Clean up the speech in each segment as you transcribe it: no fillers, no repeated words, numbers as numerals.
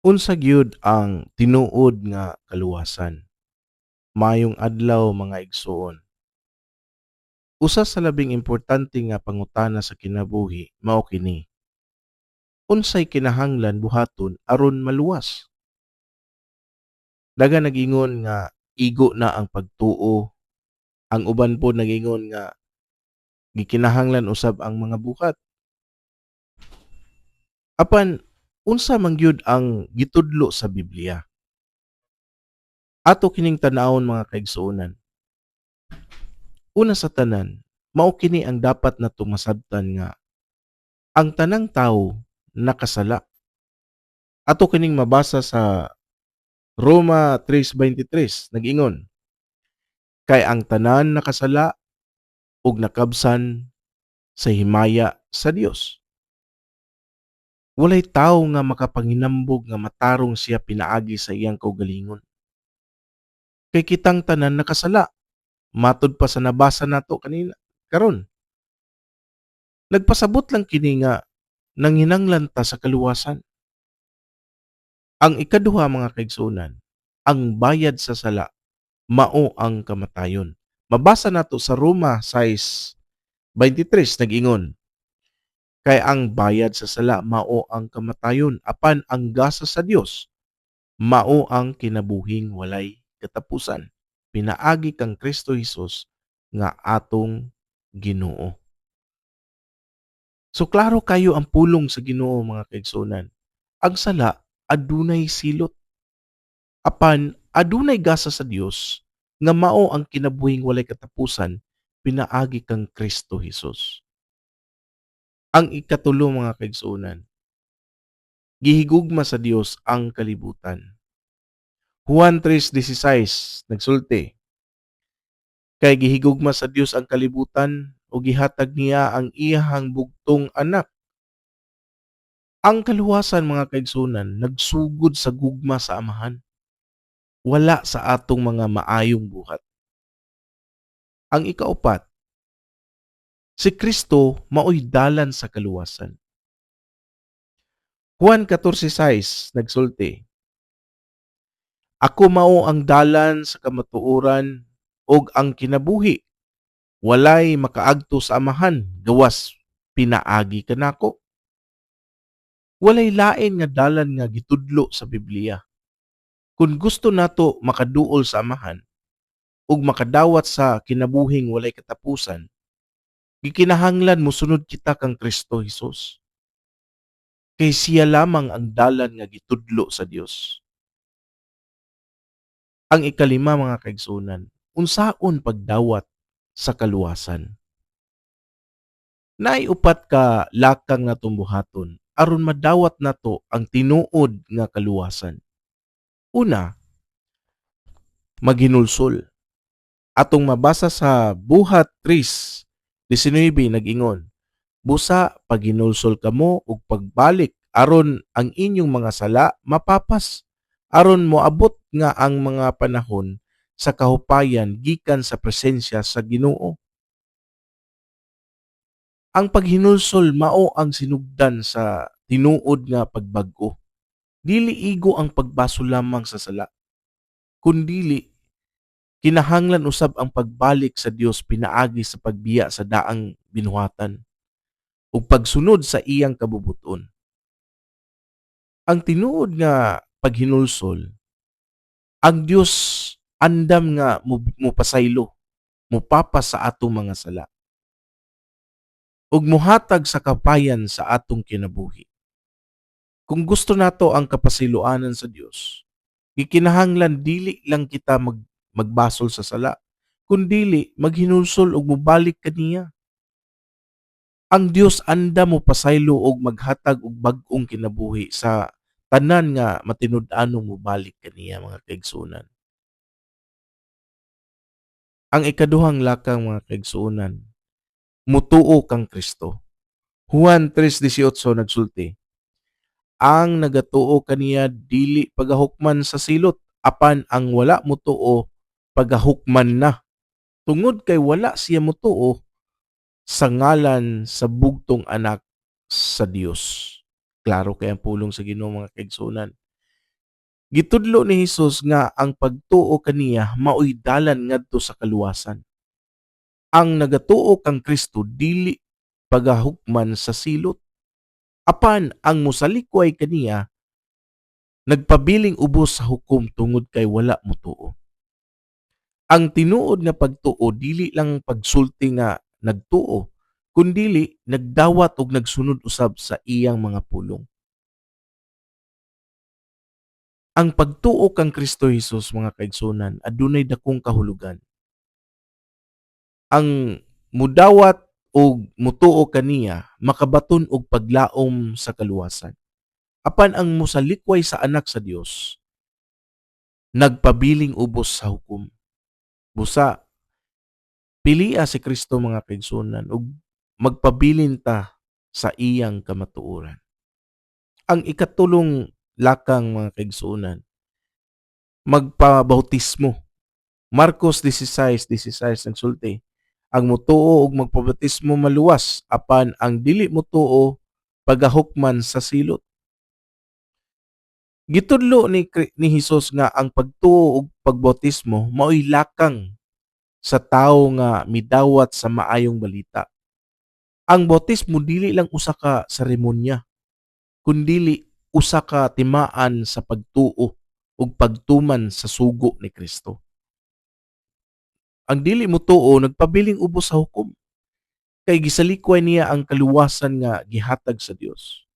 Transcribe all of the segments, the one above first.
Unsa gyud ang tinuod nga kaluwasan? Maayong adlaw mga igsoon. Usa sa labing importante nga pangutana sa kinabuhi mao kini. Unsay kinahanglan buhaton aron maluwas? Daghan nag-ingon nga igo na ang pagtuo, ang uban po nag-ingon nga gikinahanglan usab ang mga buhat. Apan unsa man gyud ang gitudlo sa Biblia? Ato kining tan-awon mga kaigsuonan. Una sa tanan, mao kini ang dapat natong masabtan nga ang tanang tawo nakasala. Ato kining mabasa sa Roma 3:23 nag-ingon, kay ang tanan nakasala ug nakabsan sa himaya sa Dios. Walay tawo nga makapanginambog nga matarong siya pinaagi sa iyang kaugalingon. Kay kitang tanan nakasala, matud pa sa nabasa nato kanina karon. Nagpasabot lang kini nga nanghinanglan ta sa kaluwasan. Ang ikaduha mga kaigsuonan, ang bayad sa sala mao ang kamatayon. Mabasa nato sa Roma 6:23 nag-ingon, kay ang bayad sa sala mao ang kamatayon apan ang gasa sa Dios mao ang kinabuhing walay katapusan. Pinaagi kang Kristo Hesus nga atong Ginoo. So klaro kayo ang pulong sa Ginoo mga kaigsuonan. Ang sala adunay silot apan adunay gasa sa Dios nga mao ang kinabuhing walay katapusan pinaagi kang Kristo Hesus. Ang ikatulo mga kaigsuonan, gihigugma sa Dios ang kalibutan. Juan 3:16 nagsulti, kay gihigugma sa Dios ang kalibutan o gihatag niya ang iyahang bugtong anak. Ang kaluwasan mga kaigsuonan nagsugod sa gugma sa amahan, wala sa atong mga maayong buhat. Ang ikaupat, si Kristo maoy dalan sa kaluwasan. Juan 14:6 nagsulti, ako mao ang dalan sa kamatuoran ug ang kinabuhi. Walay makaagto sa amahan gawas pinaagi kanako. Walay lain nga dalan nga gitudlo sa Biblia. Kung gusto nato makaduol sa amahan ug makadawat sa kinabuhing walay katapusan, gikinahanglan mosunod kita kang Kristo Hesus. Kay siya lamang ang dalan nga gitudlo sa Dios. Ang ikalima mga kaigsunan, unsaon pagdawat sa kaluwasan. Naay upat ka lakang nga tumbuhaton aron madawat nato ang tinuod nga kaluwasan. Una, maghinulsol. Atong mabasa sa Buhat 3:19 nag-ingon, busa paghinulsol kamo ug pagbalik aron ang inyong mga sala mapapas, aron moabot nga ang mga panahon sa kahupayan gikan sa presensya sa Ginoo. Ang paghinulsol mao ang sinugdan sa tinuod nga pagbag-o. Dili igo ang pagbaso lamang sa sala, kundili kinahanglan usab ang pagbalik sa Dios pinaagi sa pagbiya sa daang binuhatan ug pagsunod sa iyang kabubuton. Ang tinuod nga paghinulsol, ang Dios andam nga mupasaylo, mupapas sa atong mga sala ug muhatag sa kapayan sa atong kinabuhi. Kung gusto nato ang kapasiluanan sa Dios, gikinahanglan dili lang kita magbasol sa sala, kundili maghinulsol ug mobalik kaniya. Ang Dios anda mo pasaylo og maghatag og bag-ong kinabuhi sa tanan nga matinud-anong mobalik kaniya mga kaigsuonan. Ang ikaduhang lakang mga kaigsuonan, mutuo kang Kristo. Juan 3:18 nagsulti, ang nagatuo kaniya dili pagahukman sa silot, apan ang wala mutuo pagahukman na. Tungod kay wala siya mutuo sa ngalan sa bugtong anak sa Dios. Klaro kay ang pulong sa Ginoo mga kaigsuonan. Gitudlo ni Hesus nga ang pagtuo kaniya maoy dalan ngadto sa kaluwasan. Ang nagatuo kang Kristo dili pagahukman sa silot. Apan ang mosalikway kaniya nagpabiling ubos sa hukom tungod kay wala motuo. Ang tinuod nga pagtuo dili lang pagsulti nga nagtuo, kundili nagdawat og nagsunod usab sa iyang mga pulong. Ang pagtuo kang Kristo Hesus, mga kaigsunan, adunay dakong kahulugan. Ang mudawat og mutuo kaniya makabaton og paglaom sa kaluwasan. Apan ang mosalikway sa anak sa Dios nagpabiling ubos sa hukom. Busa pilia si Kristo, mga kaigsunan, ug magpabilin ta sa iyang kamatuoran. Ang ikatulong lakang, mga kaigsunan, magpabautismo. Marcos 16:16 nagsulti, ang motuo og magpabautismo maluwas, apan ang dili motuo pagahukman sa silot. Gitudlo ni Hesus nga ang pagtuo og pagbautismo maoy lakang sa tawo nga midawat sa maayong balita. Ang bautismo dili lang usa ka seremonya, kundili usa ka timaan sa pagtuo ug pagtuman sa sugo ni Kristo. Ang dili motuo nagpabiling ubos sa hukom, kay gisalikway niya ang kaluwasan nga gihatag sa Dios.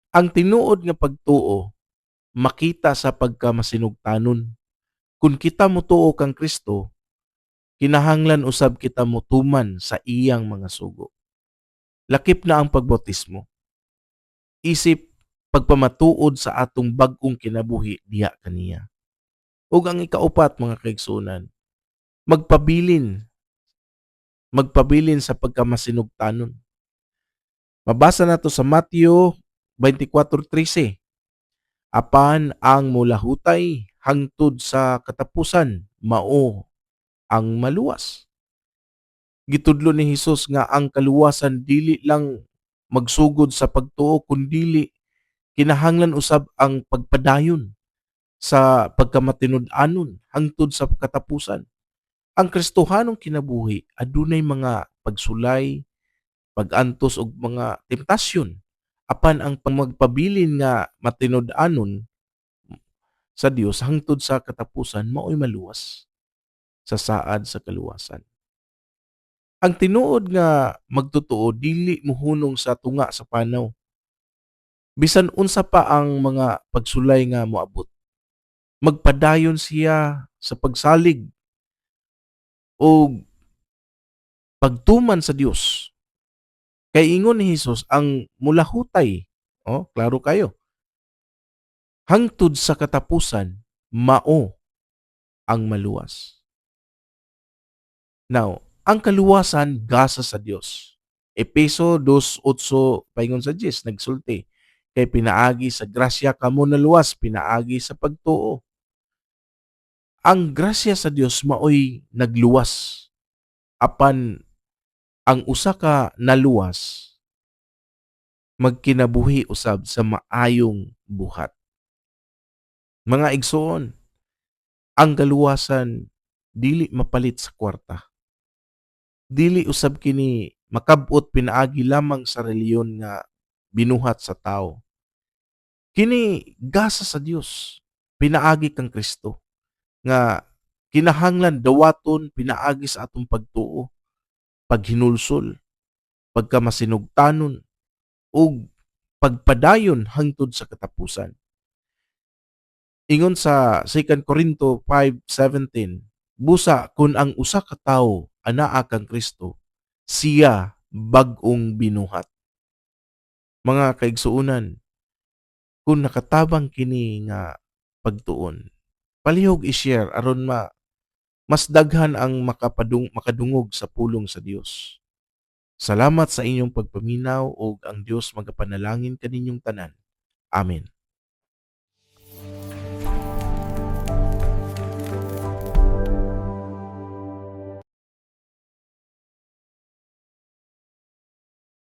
Ang tinuod nga pagtuo makita sa pagkamasinugtanon. Kung kita motuo kang Kristo, kinahanglan usab kita motuman sa iyang mga sugo. Lakip na ang pagbautismo. Isip pagpamatuod sa atong bag-ong kinabuhi diha kaniya. Ug ang ikaupat, mga kaigsunan, magpabilin sa pagkamasinugtanon. Mabasa nato sa Mateo 24:13. Apan ang mulahutay hangtod sa katapusan mao ang maluwas. Gitudlo ni Hesus nga ang kaluwasan dili lang magsugod sa pagtuo, kundili kinahanglan usab ang pagpadayon sa pagkamatinud-anon hangtod sa katapusan. Ang Kristohanong kinabuhi adunay mga pagsulay, pag-antos og mga temptasyon. Apan ang pamagpabilin nga matinud-anon sa Dios hangtod sa katapusan mao'y maluwas sa saad sa kaluwasan. Ang tinuod nga magtotoo dili mohunong sa tunga sa panaw. Bisan unsa pa ang mga pagsulay nga moabot, magpadayon siya sa pagsalig o pagtuman sa Dios. Kay ingon ni Hesus ang mulahutay, klaro kayo, hangtod sa katapusan mao ang maluwas. Now, ang kaluwasan gasa sa Dios. Efeso 2:8 paingon sa 10 nagsulti, kay pinaagi sa grasya kamo naluwas, pinaagi sa pagtuo. Ang grasya sa Dios maoy nagluwas, apan ang usa ka naluwas magkinabuhi usab sa maayong buhat. Mga igsoon, ang kaluwasan dili mapalit sa kwarta. Dili usab kini makab-ot pinaagi lamang sa reliyon nga binuhat sa tao. Kini gasa sa Dios, pinaagi kang Kristo nga kinahanglan dawaton pinaagi sa atong pagtuo, paghinulsol, pagkamasinugtanon ug pagpadayon hangtod sa katapusan. Ingon sa 2 Corinto 5:17, busa kun ang usa ka tawo anaa kang Kristo, siya bag-ong binuhat. Mga kaigsuonan, kung nakatabang kini nga pagtuon, palihog i-share aron mas daghan ang makadungog sa pulong sa Dios. Salamat sa inyong pagpaminaw ug ang Dios magapanalangin kaninyong tanan. Amen.